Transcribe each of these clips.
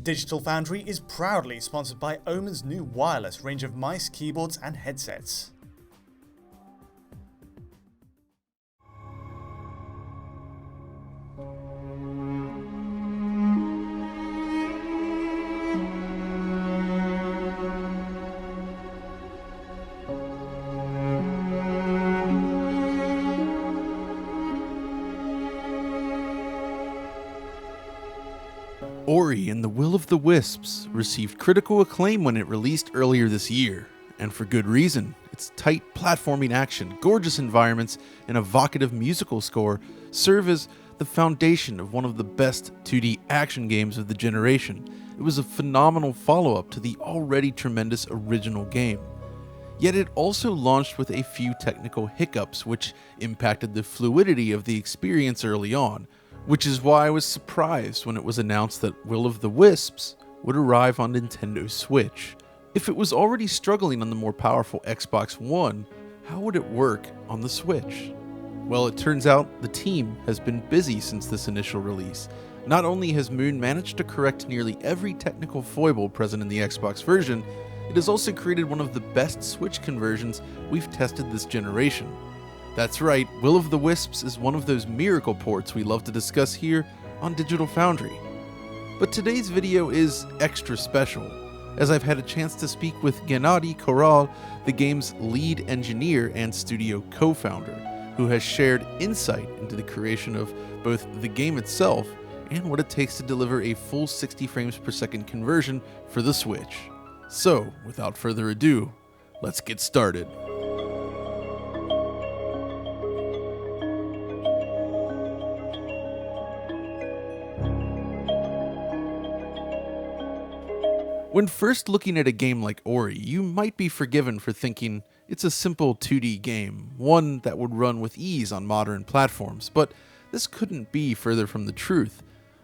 Digital Foundry is proudly sponsored by Omen's new wireless range of mice, keyboards, and headsets. Ori and the Will of the Wisps received critical acclaim when it released earlier this year, and for good reason. Its tight platforming action, gorgeous environments, and evocative musical score serve as the foundation of one of the best 2D action games of the generation. It was a phenomenal follow-up to the already tremendous original game. Yet it also launched with a few technical hiccups which impacted the fluidity of the experience early on, which is why I was surprised when it was announced that Will of the Wisps would arrive on Nintendo Switch. If it was already struggling on the more powerful Xbox One, how would it work on the Switch? Well, it turns out the team has been busy since this initial release. Not only has Moon managed to correct nearly every technical foible present in the Xbox version, it has also created one of the best Switch conversions we've tested this generation. That's right, Will of the Wisps is one of those miracle ports we love to discuss here on Digital Foundry. But today's video is extra special, as I've had a chance to speak with Gennady Koral, the game's lead engineer and studio co-founder, who has shared insight into the creation of both the game itself and what it takes to deliver a full 60 frames per second conversion for the Switch. So, without further ado, let's get started. When first looking at a game like Ori, you might be forgiven for thinking it's a simple 2D game, one that would run with ease on modern platforms, but this couldn't be further from the truth.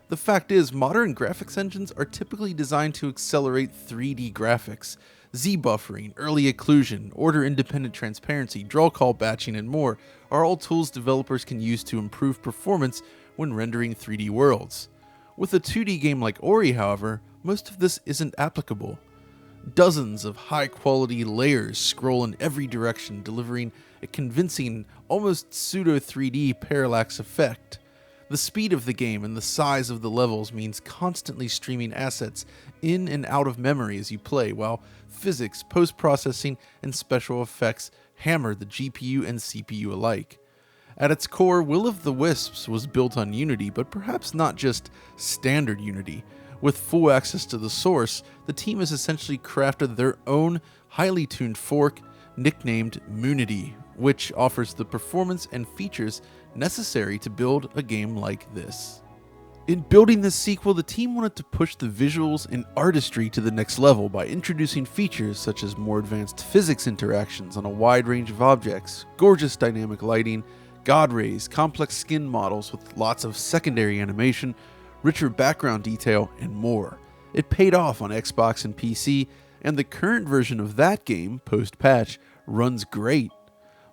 The fact is, modern graphics engines are typically designed to accelerate 3D graphics. Z-buffering, early occlusion, order-independent transparency, draw call batching, and more are all tools developers can use to improve performance when rendering 3D worlds. With a 2D game like Ori, however, most of this isn't applicable. Dozens of high-quality layers scroll in every direction, delivering a convincing, almost pseudo-3D parallax effect. The speed of the game and the size of the levels means constantly streaming assets in and out of memory as you play, while physics, post-processing, and special effects hammer the GPU and CPU alike. At its core, Will of the Wisps was built on Unity, but perhaps not just standard Unity. With full access to the source, the team has essentially crafted their own highly tuned fork, nicknamed Moonity, which offers the performance and features necessary to build a game like this. In building this sequel, the team wanted to push the visuals and artistry to the next level by introducing features such as more advanced physics interactions on a wide range of objects, gorgeous dynamic lighting, god rays, complex skin models with lots of secondary animation, richer background detail, and more. It paid off on Xbox and PC, and the current version of that game, post-patch, runs great.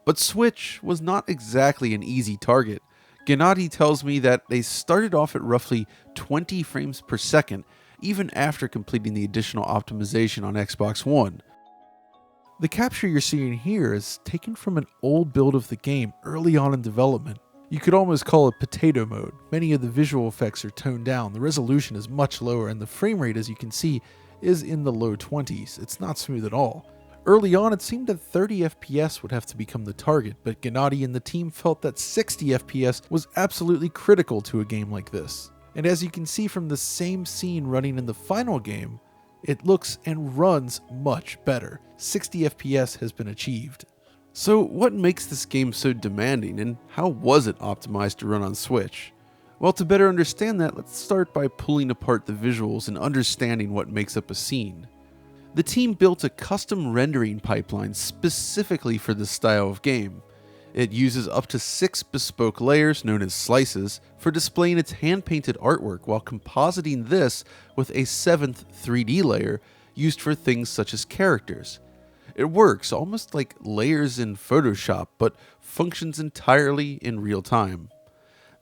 But Switch was not exactly an easy target. Gennady tells me that they started off at roughly 20 frames per second, even after completing the additional optimization on Xbox One. The capture you're seeing here is taken from an old build of the game early on in development. You could almost call it potato mode. Many of the visual effects are toned down, the resolution is much lower, and the frame rate, as you can see, is in the low 20s. It's not smooth at all. Early on, it seemed that 30 FPS would have to become the target, but Gennady and the team felt that 60 FPS was absolutely critical to a game like this. And as you can see from the same scene running in the final game, it looks and runs much better. 60 FPS has been achieved. So what makes this game so demanding, and how was it optimized to run on Switch? Well, to better understand that, let's start by pulling apart the visuals and understanding what makes up a scene. The team built a custom rendering pipeline specifically for this style of game. It uses up to 6 bespoke layers, known as slices, for displaying its hand-painted artwork, while compositing this with a 7th 3D layer used for things such as characters. It works almost like layers in Photoshop, but functions entirely in real time.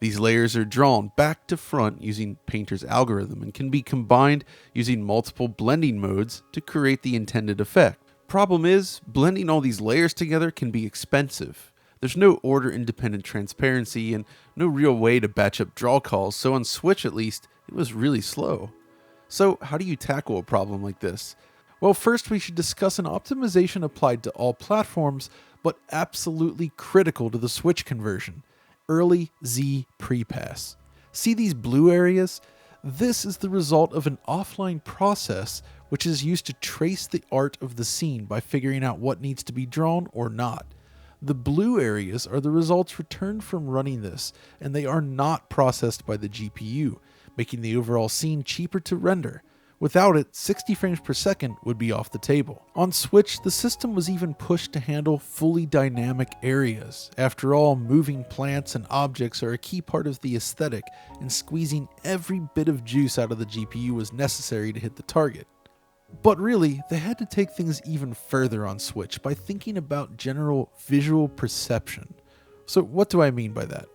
These layers are drawn back to front using Painter's algorithm and can be combined using multiple blending modes to create the intended effect. Problem is, blending all these layers together can be expensive. There's no order-independent transparency and no real way to batch up draw calls, so on Switch at least, it was really slow. So how do you tackle a problem like this? Well, first we should discuss an optimization applied to all platforms, but absolutely critical to the Switch conversion: early Z pre-pass. See these blue areas? This is the result of an offline process which is used to trace the art of the scene by figuring out what needs to be drawn or not. The blue areas are the results returned from running this, and they are not processed by the GPU, making the overall scene cheaper to render. Without it, 60 frames per second would be off the table. On Switch, the system was even pushed to handle fully dynamic areas. After all, moving plants and objects are a key part of the aesthetic, and squeezing every bit of juice out of the GPU was necessary to hit the target. But really, they had to take things even further on Switch by thinking about general visual perception. So what do I mean by that?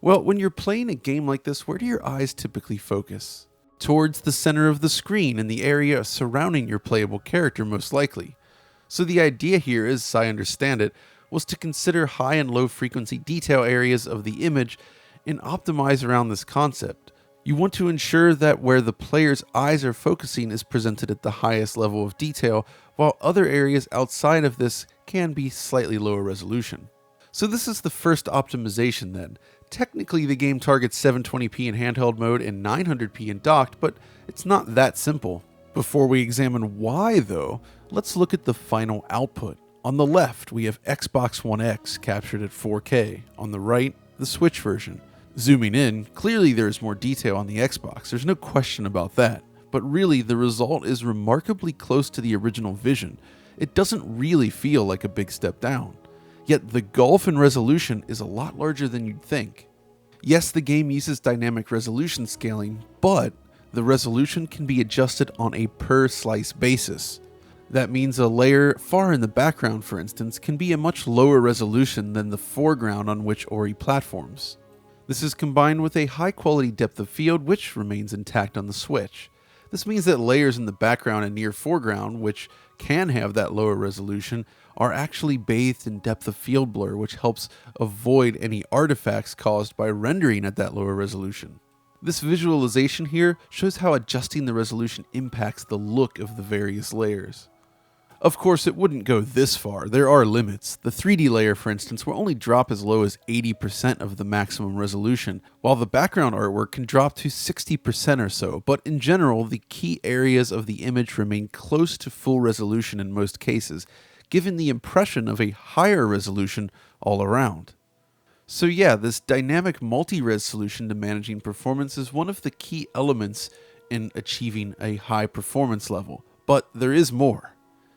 Well, when you're playing a game like this, where do your eyes typically focus? Towards the center of the screen and the area surrounding your playable character, most likely. So the idea here, as I understand it, was to consider high and low frequency detail areas of the image and optimize around this concept. You want to ensure that where the player's eyes are focusing is presented at the highest level of detail, while other areas outside of this can be slightly lower resolution. So this is the first optimization then. Technically the game targets 720p in handheld mode and 900p in docked, but it's not that simple. Before we examine why though, let's look at the final output. On the left we have Xbox One X captured at 4K, on the right the Switch version. Zooming in, clearly there is more detail on the Xbox, there's no question about that. But really, the result is remarkably close to the original vision. It doesn't really feel like a big step down. Yet the gulf in resolution is a lot larger than you'd think. Yes, the game uses dynamic resolution scaling, but the resolution can be adjusted on a per slice basis. That means a layer far in the background, for instance, can be a much lower resolution than the foreground on which Ori platforms. This is combined with a high quality depth of field which remains intact on the Switch. This means that layers in the background and near foreground, which can have that lower resolution, are actually bathed in depth of field blur, which helps avoid any artifacts caused by rendering at that lower resolution. This visualization here shows how adjusting the resolution impacts the look of the various layers. Of course, it wouldn't go this far. There are limits. The 3D layer, for instance, will only drop as low as 80% of the maximum resolution, while the background artwork can drop to 60% or so, but in general, the key areas of the image remain close to full resolution in most cases, giving the impression of a higher resolution all around. So yeah, this dynamic multi-res solution to managing performance is one of the key elements in achieving a high performance level, but there is more.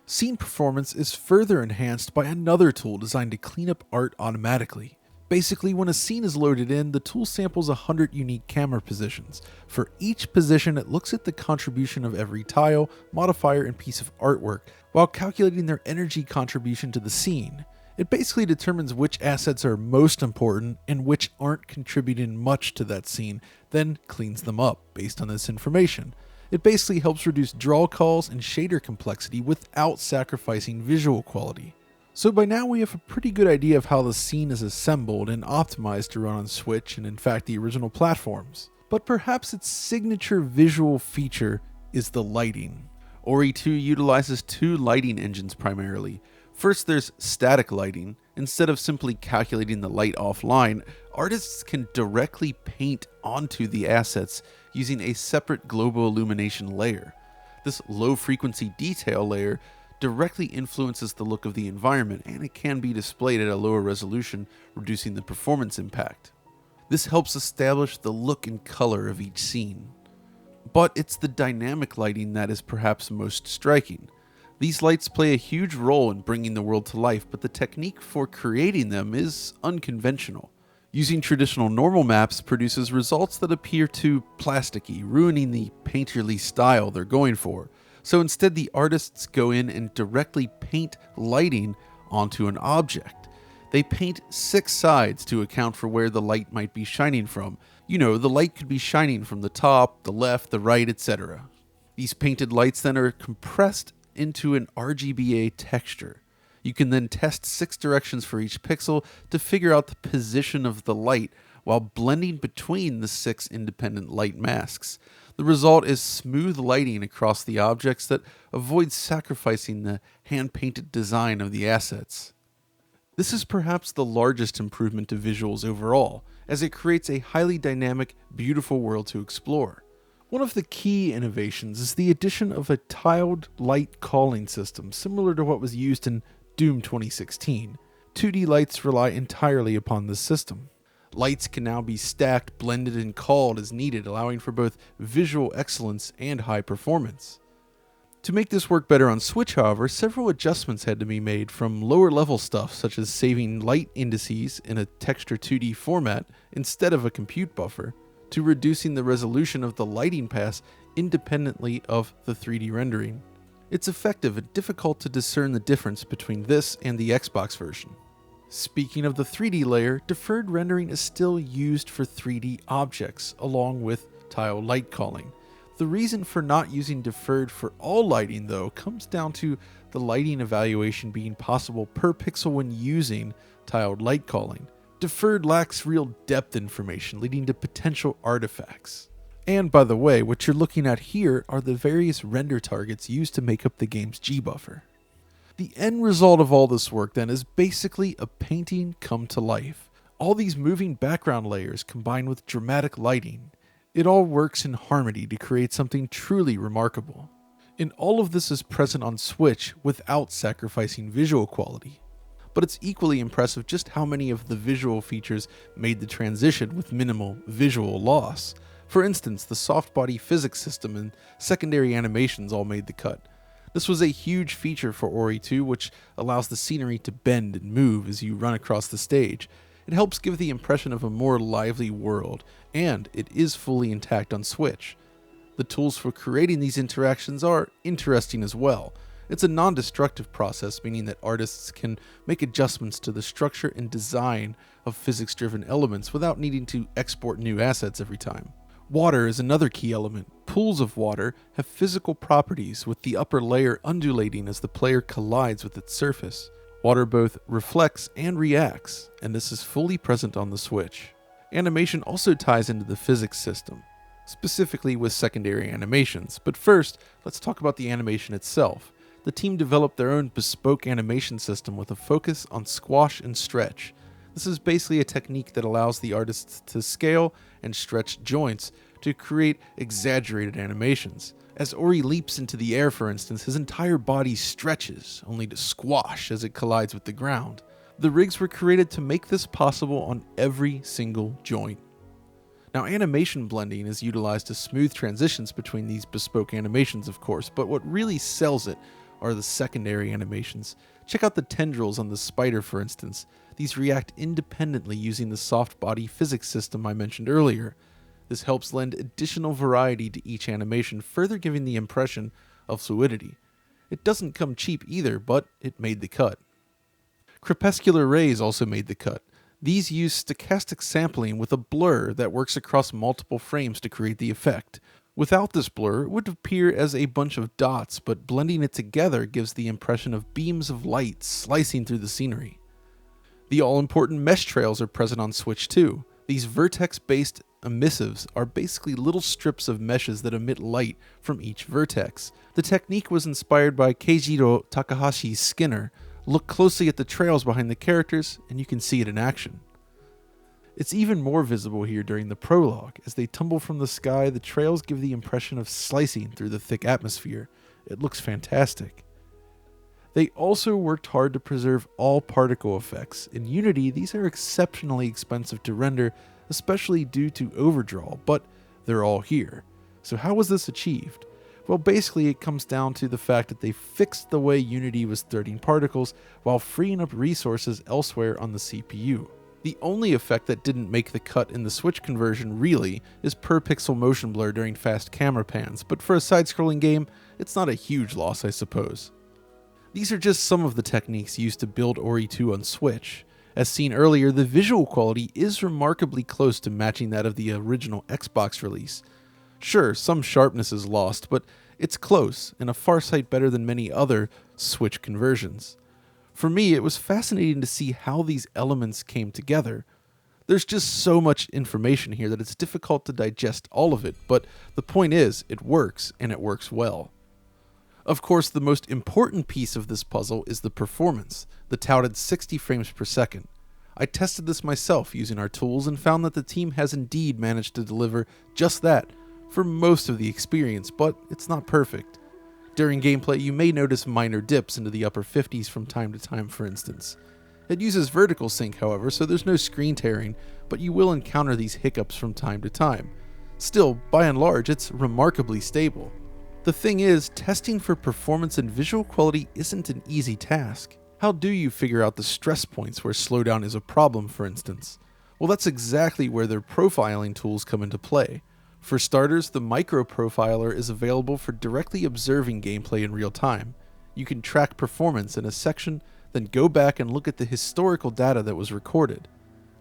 Scene performance is further enhanced by another tool designed to clean up art automatically. Basically, when a scene is loaded in, the tool samples 100 unique camera positions. For each position, it looks at the contribution of every tile, modifier, and piece of artwork, while calculating their energy contribution to the scene. It basically determines which assets are most important and which aren't contributing much to that scene, then cleans them up based on this information. It basically helps reduce draw calls and shader complexity without sacrificing visual quality. So by now we have a pretty good idea of how the scene is assembled and optimized to run on Switch and in fact the original platforms. But perhaps its signature visual feature is the lighting. Ori 2 utilizes two lighting engines primarily. First, there's static lighting. Instead of simply calculating the light offline, artists can directly paint onto the assets using a separate global illumination layer. This low-frequency detail layer directly influences the look of the environment, and it can be displayed at a lower resolution, reducing the performance impact. This helps establish the look and color of each scene. But it's the dynamic lighting that is perhaps most striking. These lights play a huge role in bringing the world to life, but the technique for creating them is unconventional. Using traditional normal maps produces results that appear too plasticky, ruining the painterly style they're going for. So instead, the artists go in and directly paint lighting onto an object. They paint 6 sides to account for where the light might be shining from. You know, the light could be shining from the top, the left, the right, etc. These painted lights then are compressed into an RGBA texture. You can then test 6 directions for each pixel to figure out the position of the light while blending between the 6 independent light masks. The result is smooth lighting across the objects that avoids sacrificing the hand-painted design of the assets. This is perhaps the largest improvement to visuals overall, as it creates a highly dynamic, beautiful world to explore. One of the key innovations is the addition of a tiled light calling system, similar to what was used in Doom 2016. 2D lights rely entirely upon this system. Lights can now be stacked, blended, and called as needed, allowing for both visual excellence and high performance. To make this work better on Switch, however, several adjustments had to be made, from lower level stuff such as saving light indices in a texture 2D format instead of a compute buffer, to reducing the resolution of the lighting pass independently of the 3D rendering. It's effective and difficult to discern the difference between this and the Xbox version. Speaking of the 3D layer, deferred rendering is still used for 3D objects, along with tile light calling. The reason for not using deferred for all lighting, though, comes down to the lighting evaluation being possible per pixel when using tiled light calling. Deferred lacks real depth information, leading to potential artifacts. And by the way, what you're looking at here are the various render targets used to make up the game's G-buffer. The end result of all this work then is basically a painting come to life. All these moving background layers combined with dramatic lighting. It all works in harmony to create something truly remarkable. And all of this is present on Switch without sacrificing visual quality. But it's equally impressive just how many of the visual features made the transition with minimal visual loss. For instance, the soft body physics system and secondary animations all made the cut. This was a huge feature for Ori 2, which allows the scenery to bend and move as you run across the stage. It helps give the impression of a more lively world, and it is fully intact on Switch. The tools for creating these interactions are interesting as well. It's a non-destructive process, meaning that artists can make adjustments to the structure and design of physics-driven elements without needing to export new assets every time. Water is another key element. Pools of water have physical properties, with the upper layer undulating as the player collides with its surface. Water both reflects and reacts, and this is fully present on the Switch. Animation also ties into the physics system, specifically with secondary animations. But first, let's talk about the animation itself. The team developed their own bespoke animation system with a focus on squash and stretch. This is basically a technique that allows the artists to scale and stretch joints to create exaggerated animations. As Ori leaps into the air, for instance, his entire body stretches, only to squash as it collides with the ground. The rigs were created to make this possible on every single joint. Now, animation blending is utilized to smooth transitions between these bespoke animations, of course, but what really sells it are the secondary animations. Check out the tendrils on the spider, for instance. These react independently using the soft body physics system I mentioned earlier. This helps lend additional variety to each animation, further giving the impression of fluidity. It doesn't come cheap either, but it made the cut. Crepuscular rays also made the cut. These use stochastic sampling with a blur that works across multiple frames to create the effect. Without this blur, it would appear as a bunch of dots, but blending it together gives the impression of beams of light slicing through the scenery. The all-important mesh trails are present on Switch too. These vertex-based emissives are basically little strips of meshes that emit light from each vertex. The technique was inspired by Keijiro Takahashi's Skinner. Look closely at the trails behind the characters, and you can see it in action. It's even more visible here during the prologue. As they tumble from the sky, the trails give the impression of slicing through the thick atmosphere. It looks fantastic. They also worked hard to preserve all particle effects. In Unity, these are exceptionally expensive to render, especially due to overdraw, but they're all here. So how was this achieved? Well, basically it comes down to the fact that they fixed the way Unity was threading particles while freeing up resources elsewhere on the CPU. The only effect that didn't make the cut in the Switch conversion really is per pixel motion blur during fast camera pans, but for a side-scrolling game, it's not a huge loss, I suppose. These are just some of the techniques used to build Ori 2 on Switch. As seen earlier, the visual quality is remarkably close to matching that of the original Xbox release. Sure, some sharpness is lost, but it's close, and a far sight better than many other Switch conversions. For me, it was fascinating to see how these elements came together. There's just so much information here that it's difficult to digest all of it, but the point is, it works, and it works well. Of course, the most important piece of this puzzle is the performance, the touted 60 frames per second. I tested this myself using our tools and found that the team has indeed managed to deliver just that for most of the experience, but it's not perfect. During gameplay, you may notice minor dips into the upper 50s from time to time, for instance. It uses vertical sync, however, so there's no screen tearing, but you will encounter these hiccups from time to time. Still, by and large, it's remarkably stable. The thing is, testing for performance and visual quality isn't an easy task. How do you figure out the stress points where slowdown is a problem, for instance? Well, that's exactly where their profiling tools come into play. For starters, the Micro Profiler is available for directly observing gameplay in real time. You can track performance in a section, then go back and look at the historical data that was recorded.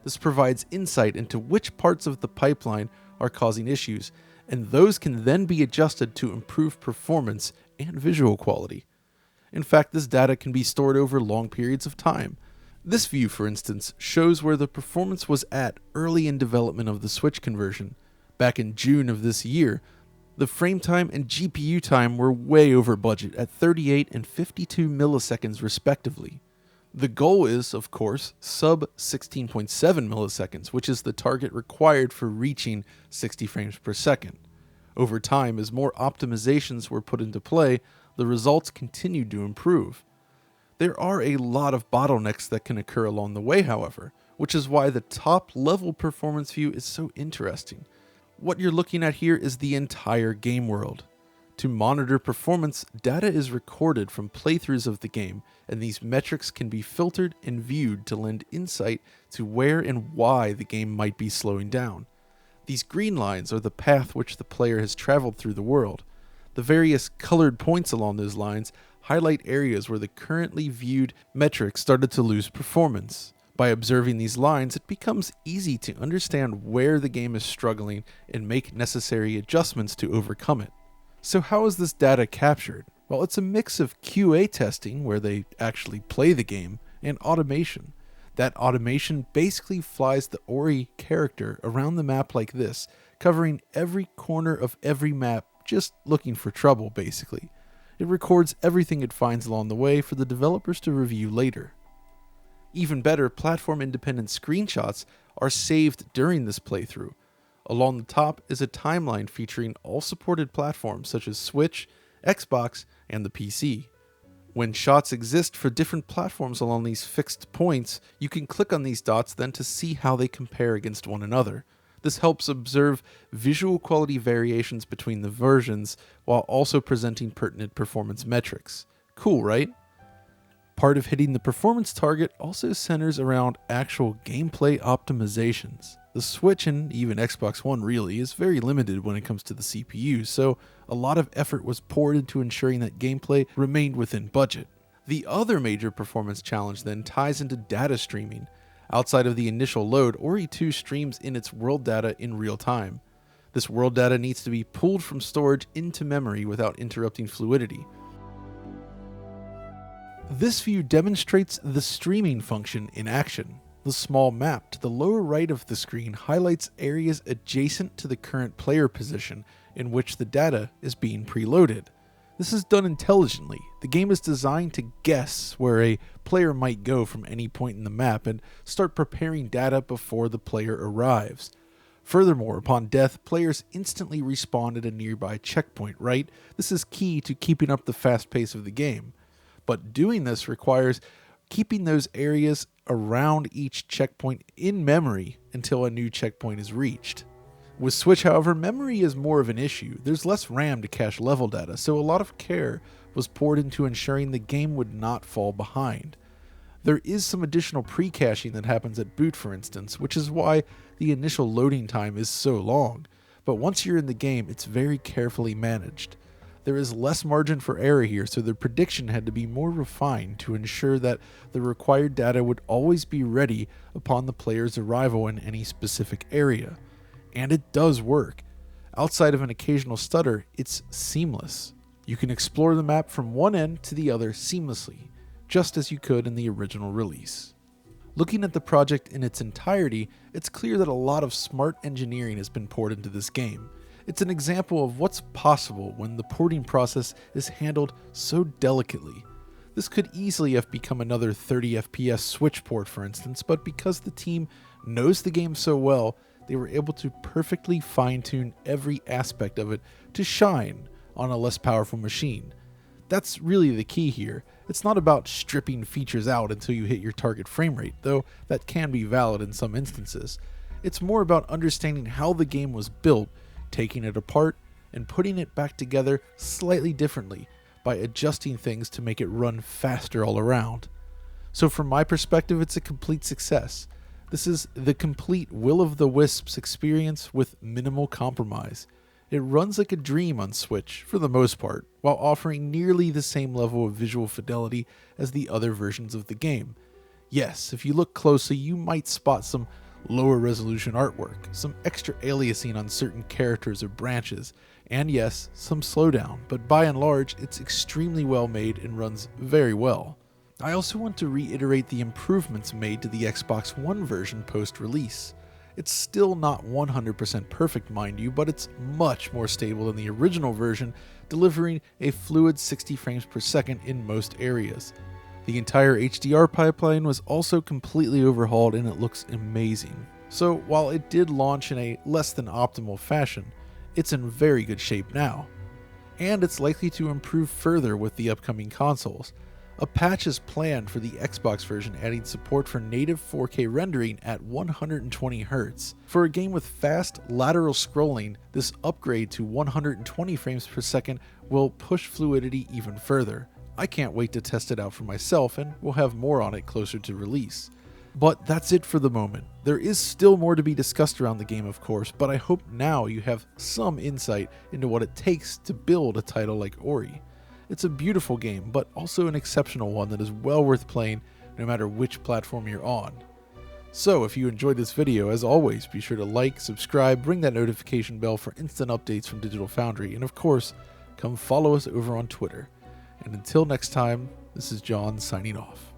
This provides insight into which parts of the pipeline are causing issues, and those can then be adjusted to improve performance and visual quality. In fact, this data can be stored over long periods of time. This view, for instance, shows where the performance was at early in development of the Switch conversion. Back in June of this year, the frame time and GPU time were way over budget at 38 and 52 milliseconds respectively. The goal is, of course, sub 16.7 milliseconds, which is the target required for reaching 60 frames per second. Over time, as more optimisations were put into play, the results continued to improve. There are a lot of bottlenecks that can occur along the way, however, which is why the top-level performance view is so interesting. What you're looking at here is the entire game world. To monitor performance, data is recorded from playthroughs of the game, and these metrics can be filtered and viewed to lend insight to where and why the game might be slowing down. These green lines are the path which the player has traveled through the world. The various colored points along those lines highlight areas where the currently viewed metrics started to lose performance. By observing these lines, it becomes easy to understand where the game is struggling and make necessary adjustments to overcome it. So how is this data captured? Well, it's a mix of QA testing, where they actually play the game, and automation. That automation basically flies the Ori character around the map like this, covering every corner of every map, just looking for trouble, basically. It records everything it finds along the way for the developers to review later. Even better, platform-independent screenshots are saved during this playthrough. Along the top is a timeline featuring all supported platforms such as Switch, Xbox, and the PC. When shots exist for different platforms along these fixed points, you can click on these dots then to see how they compare against one another. This helps observe visual quality variations between the versions while also presenting pertinent performance metrics. Cool, right? Part of hitting the performance target also centers around actual gameplay optimizations. The Switch, and even Xbox One really, is very limited when it comes to the CPU, so a lot of effort was poured into ensuring that gameplay remained within budget. The other major performance challenge then ties into data streaming. Outside of the initial load, Ori 2 streams in its world data in real time. This world data needs to be pulled from storage into memory without interrupting fluidity. This view demonstrates the streaming function in action. The small map to the lower right of the screen highlights areas adjacent to the current player position in which the data is being preloaded. This is done intelligently. The game is designed to guess where a player might go from any point in the map and start preparing data before the player arrives. Furthermore, upon death, players instantly respawn at a nearby checkpoint, right? This is key to keeping up the fast pace of the game. But doing this requires keeping those areas around each checkpoint in memory until a new checkpoint is reached. With Switch, however, memory is more of an issue. There's less RAM to cache level data, so a lot of care was poured into ensuring the game would not fall behind. There is some additional pre-caching that happens at boot, for instance, which is why the initial loading time is so long. But once you're in the game, it's very carefully managed. There is less margin for error here, so the prediction had to be more refined to ensure that the required data would always be ready upon the player's arrival in any specific area. And it does work. Outside of an occasional stutter, it's seamless. You can explore the map from one end to the other seamlessly, just as you could in the original release. Looking at the project in its entirety, it's clear that a lot of smart engineering has been poured into this game. It's an example of what's possible when the porting process is handled so delicately. This could easily have become another 30 FPS Switch port, for instance, but because the team knows the game so well, they were able to perfectly fine-tune every aspect of it to shine on a less powerful machine. That's really the key here. It's not about stripping features out until you hit your target frame rate, though that can be valid in some instances. It's more about understanding how the game was built, taking it apart, and putting it back together slightly differently by adjusting things to make it run faster all around. So from my perspective, it's a complete success. This is the complete Will of the Wisps experience with minimal compromise. It runs like a dream on Switch, for the most part, while offering nearly the same level of visual fidelity as the other versions of the game. Yes, if you look closely, you might spot some lower resolution artwork, some extra aliasing on certain characters or branches, and yes, some slowdown, but by and large, it's extremely well made and runs very well. I also want to reiterate the improvements made to the Xbox One version post-release. It's still not 100% perfect, mind you, but it's much more stable than the original version, delivering a fluid 60 frames per second in most areas. The entire HDR pipeline was also completely overhauled and it looks amazing. So while it did launch in a less than optimal fashion, it's in very good shape now. And it's likely to improve further with the upcoming consoles. A patch is planned for the Xbox version adding support for native 4K rendering at 120Hz. For a game with fast lateral scrolling, this upgrade to 120 frames per second will push fluidity even further. I can't wait to test it out for myself, and we'll have more on it closer to release. But that's it for the moment. There is still more to be discussed around the game, of course, but I hope now you have some insight into what it takes to build a title like Ori. It's a beautiful game, but also an exceptional one that is well worth playing no matter which platform you're on. So if you enjoyed this video, as always, be sure to like, subscribe, ring that notification bell for instant updates from Digital Foundry, and of course, come follow us over on Twitter. And until next time, this is John signing off.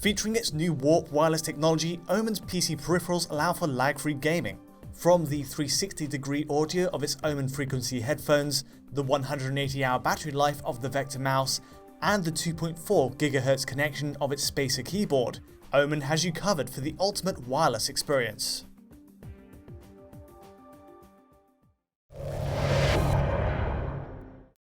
Featuring its new Warp wireless technology, Omen's PC peripherals allow for lag-free gaming. From the 360-degree audio of its Omen frequency headphones, the 180-hour battery life of the Vector mouse, and the 2.4 GHz connection of its Spacer keyboard, Omen has you covered for the ultimate wireless experience.